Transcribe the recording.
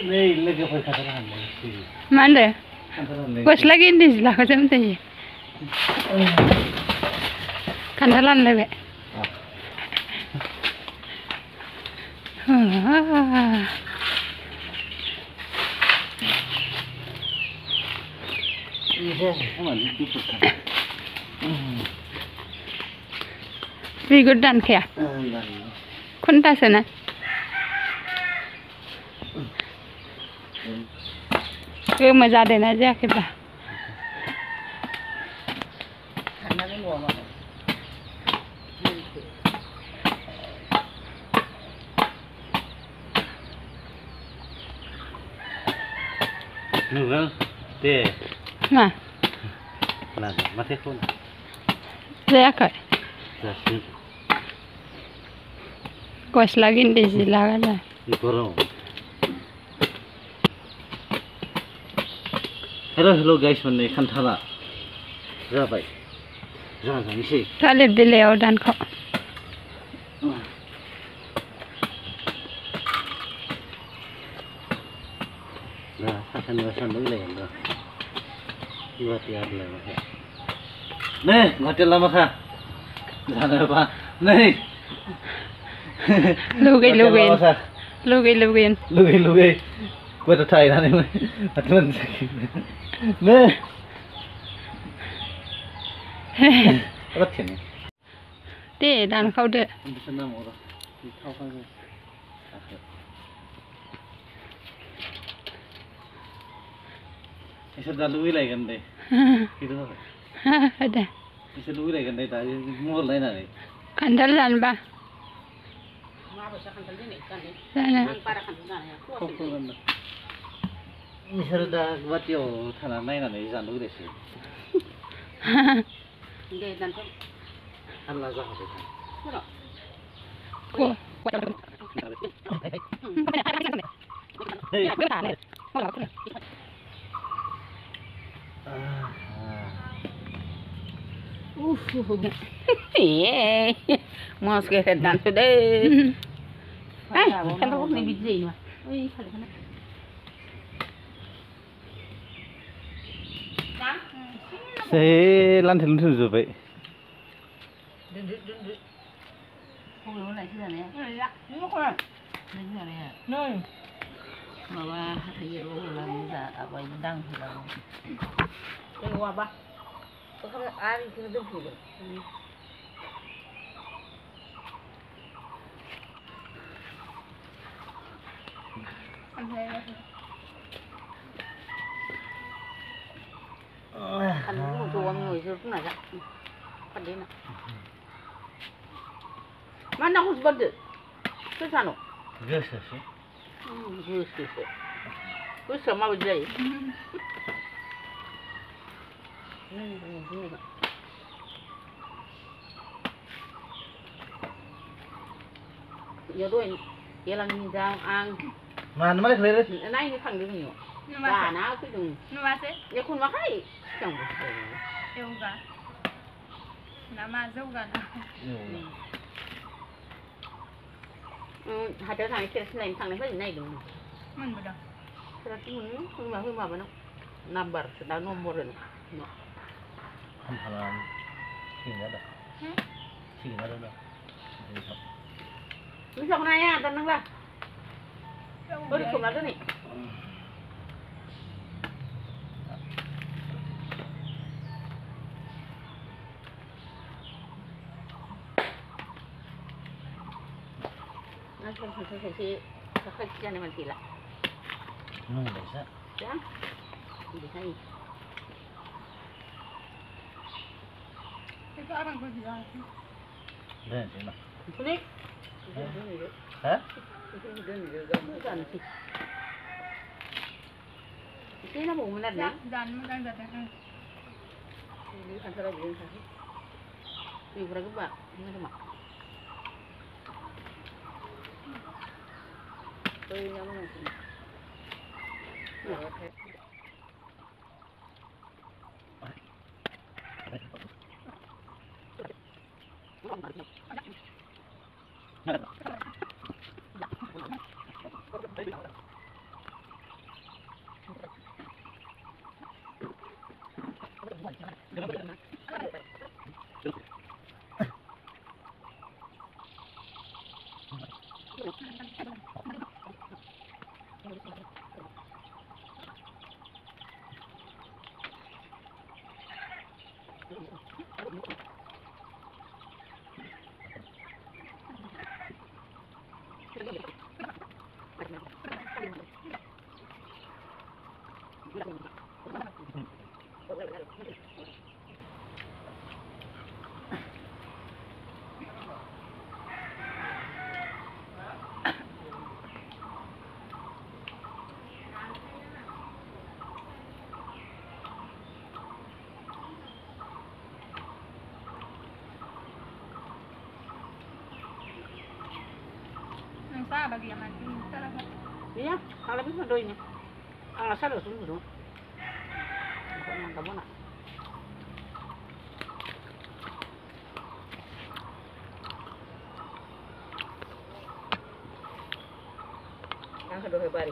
नहीं लगे कोई खतरा नहीं मान दे खतरा नहीं कुछ लगे नहीं लगा जमते ही खाना ले बे Very done kaya. Kunta sana. Cứ mà ra để nó ra cái bà. Nương tê. Mà. Là mất hết không? Ra coi. Ra xin. Kuas lagi di sila kan. Ikorong. Hello guys, mana ikan thala. Rabai. Jangan isi. Tali beliau dan kok. Nah, akan wasan dulu ya, bro. Dua tiap lah, nih, hotel lama kah? Jangan apa? Nih. Lugin. Lugin. Gua tuh Thai lah nih, aturan sakit. Nih. Apa sih? Deh, dan kau deh. Bisa nama orang. Kau kan. Isa dalu ilai kan deh. Gitu apa? Ada. Isa dalu ilai kan deh tadi mall lain ada. Kandalan ba? Sana. Misal dah buat yo tanah lain ada isa dalu ilai sih. Allah jahat itu. Ko. Mas ke dan sudah. Kan tu ni biji mah. Saya lantai juga. Không có này thế này. Không có. Này thế này. Nơi. Mà ba thấy rồi là giờ ở bên đăng thì là. Cái qua ba. Có không ai đi cái đường rồi. Anh một chỗ ngồi rồi cũng là vậy. Phần đấy nè. Mana aku sebentar, tu sana. Gas sih. Gus. Gus sama berjaya. Giờ tôi, giờ làm gì ra ăn. Mana mana clear? Này cái thằng đừng nhiều. Bà nào cứ đừng. Giờ con mặc hay. Chẳng có. Yoga. Nama yoga na. Hai đứa thằng kia này thằng này phải này đúng không? Mình bữa đó. Berarti không mà nó number sudah nomor ini. Hamparan. Sini ada. Sini ada. Ini sama nanya tenang lah. Oh di kamar tu ni. Saya jangan mati lah. Bisa. Ya, bisa ni. Itu orang kau juga. Dan sini. Ni. Hah? Ini nak mau mana ni? Dan makan datang. Ini antara dia satu. Ini berapa ba? Ini ada mak. Tôi nhau nó này. Nang sa bagi yang mati. Talaga. Iya, kalau bisa doinya. Ang asal sungguh. Ako nang tabo na. Ang kadoi bari.